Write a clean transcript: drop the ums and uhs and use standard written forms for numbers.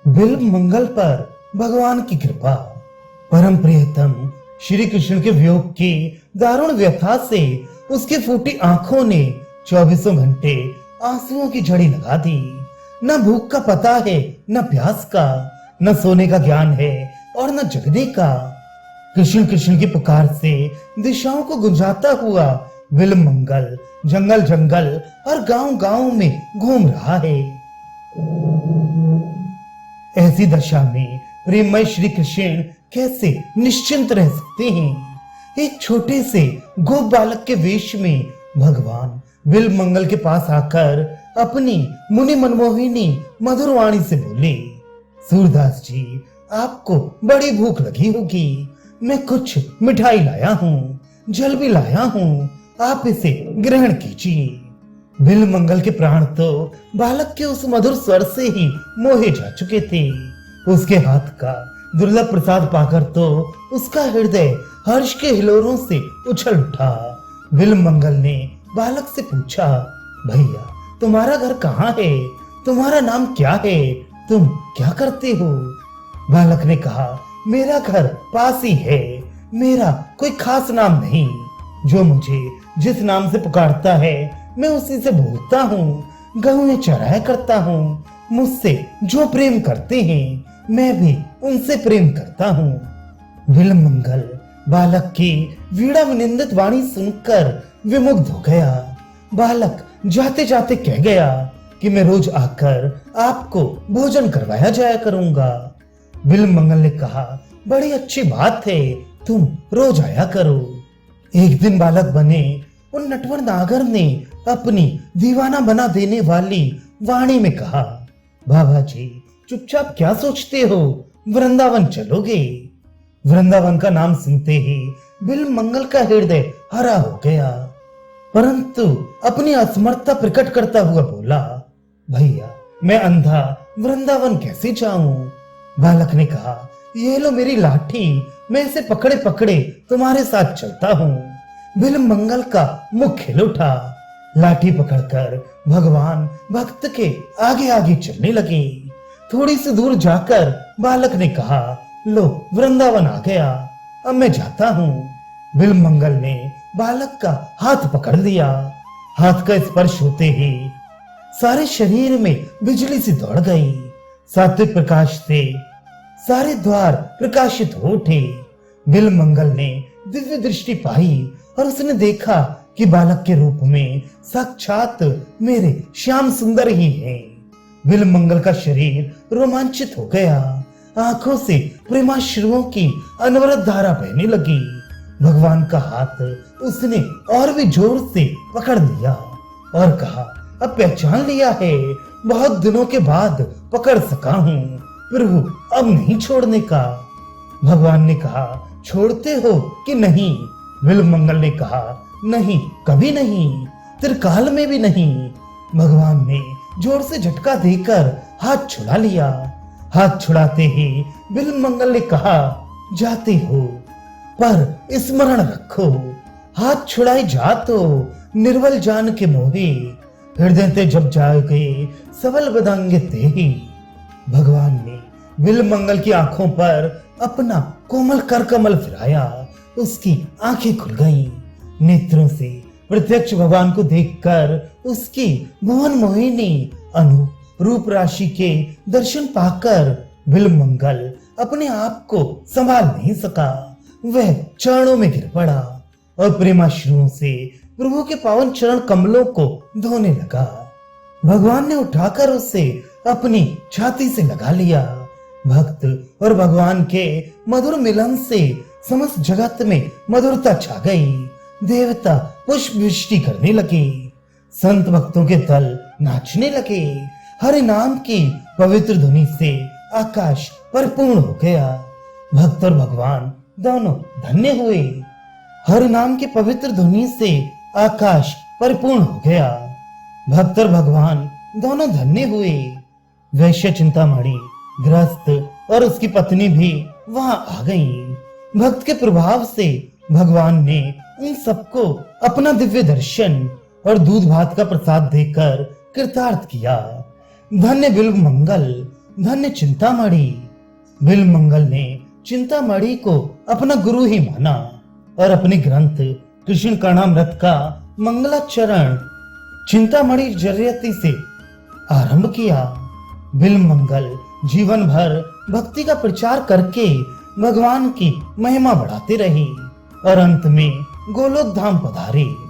बिल्व मंगल पर भगवान की कृपा। परम प्रियतम श्री कृष्ण के वियोग की दारुण व्यथा से उसकी फूटी आंखों ने 24 घंटे आंसुओं की झड़ी लगा दी। न भूख का पता है, न प्यास का, न सोने का ज्ञान है और न जगने का। कृष्ण कृष्ण की पुकार से दिशाओं को गुंजाता हुआ बिल्व मंगल जंगल जंगल और गांव गांव में घूम रहा है। ऐसी दशा में प्रेममय श्री कृष्ण कैसे निश्चिंत रह सकते हैं। एक छोटे से गोप बालक के वेश में भगवान बिल्व मंगल के पास आकर अपनी मुनि मनमोहिनी मधुर वाणी से बोले, सूरदास जी, आपको बड़ी भूख लगी होगी। मैं कुछ मिठाई लाया हूँ, जल भी लाया हूँ, आप इसे ग्रहण कीजिए। बिल्व मंगल के प्राण तो बालक के उस मधुर स्वर से ही मोहे जा चुके थे। उसके हाथ का दुर्लभ प्रसाद पाकर तो उसका हृदय हर्ष के हिलोरों से उछल उठा। बिल्व मंगल ने बालक से पूछा, भैया, तुम्हारा घर कहाँ है? तुम्हारा नाम क्या है? तुम क्या करते हो? बालक ने कहा, मेरा घर पास ही है। मेरा कोई खास नाम नहीं। जो मुझे जिस नाम से पुकारता है मैं उसी से बोलता हूँ। गहुएं चराया करता हूँ। मुझसे जो प्रेम करते हैं मैं भी उनसे प्रेम करता हूँ। बिल्व मंगल बालक की वीणा विनिंदित वाणी सुनकर विमुग्ध हो गया। बालक जाते जाते कह गया कि मैं रोज आकर आपको भोजन करवाया जाया करूंगा। बिल्व मंगल ने कहा, बड़ी अच्छी बात है, तुम रोज आया करो। एक दिन बालक बने उन नटवर नागर ने अपनी दीवाना बना देने वाली वाणी में कहा, बाबा जी, चुपचाप क्या सोचते हो? वृंदावन चलोगे? वृंदावन का नाम सुनते ही बिल्व मंगल का हृदय हरा हो गया, परंतु अपनी असमर्थता प्रकट करता हुआ बोला, भैया, मैं अंधा वृंदावन कैसे जाऊं? बालक ने कहा, ये लो मेरी लाठी, मैं इसे पकड़े पकड़े तुम्हारे साथ चलता हूँ। बिल्व मंगल का मुख खिल उठा। लाठी पकड़कर भगवान भक्त के आगे आगे चलने लगे। थोड़ी सी दूर जाकर बालक ने कहा, लो वृंदावन आ गया, अब मैं जाता हूँ। बिल्व मंगल ने बालक का हाथ पकड़ लिया। हाथ का स्पर्श होते ही सारे शरीर में बिजली सी दौड़ गई। सात्विक प्रकाश से सारे द्वार प्रकाशित हो उठे। बिल्व मंगल ने दिव्य दृष्टि पाई और उसने देखा कि बालक के रूप में साक्षात मेरे श्याम सुंदर ही हैं। बिल्व मंगल का शरीर रोमांचित हो गया। आंखों से प्रेमाश्रुओं की अनवरत धारा बहने लगी। भगवान का हाथ उसने और भी जोर से पकड़ लिया और कहा, अब पहचान लिया है, बहुत दिनों के बाद पकड़ सका हूँ प्रभु, अब नहीं छोड़ने का। भगवान ने कहा, छोड़ते हो कि नहीं? बिल्व मंगल ने कहा, नहीं, कभी नहीं, त्रिकाल में भी नहीं। भगवान ने जोर से झटका देकर हाथ छुड़ा लिया। हाथ छुड़ाते ही बिल्व मंगल ने कहा, जाते हो पर स्मरण रखो, हाथ छुड़ाई जा तो निर्बल जान के मोहे, हृदय ते जब जाओगे सबल बदांगे ते ही। भगवान ने बिल्व मंगल की आंखों पर अपना कोमल कर कमल फिराया। उसकी आंखें खुल गईं। नेत्रों से प्रत्यक्ष भगवान को देखकर उसकी भुवन मोहिनी अनु रूप राशि के दर्शन पाकर बिल्व मंगल अपने आप को संभाल नहीं सका। वह चरणों में गिर पड़ा और प्रेमाश्रुओं से प्रभु के पावन चरण कमलों को धोने लगा। भगवान ने उठाकर उसे अपनी छाती से लगा लिया। भक्त और भगवान के मधुर मिलन से समस्त जगत में मधुरता छा गई। देवता पुष्प वृष्टि करने लगे। संत भक्तों के दल नाचने लगे। हरि नाम की पवित्र ध्वनि से आकाश परिपूर्ण हो गया। भक्त और भगवान दोनों धन्य हुए। हरि नाम की पवित्र ध्वनि से आकाश परिपूर्ण हो गया। भक्त और भगवान दोनों धन्य हुए। वैश्य चिंतामणि गृहस्थ और उसकी पत्नी भी वहां आ गईं। भक्त के प्रभाव से भगवान ने उन सबको अपना दिव्य दर्शन और दूध भात का प्रसाद देकर कृतार्थ किया। धन्य बिल्व मंगल, धन्य चिंतामणि। बिल्वमंगल ने चिंतामणि को अपना गुरु ही माना और अपने ग्रंथ कृष्ण कर्णामृत का मंगलाचरण चिंतामणि जरियती से आरंभ किया। बिल्वमंगल जीवन भर भक्ति का प्रचार करके भगवान की महिमा बढ़ाते रहे और अंत में गोलोक धाम पधारे।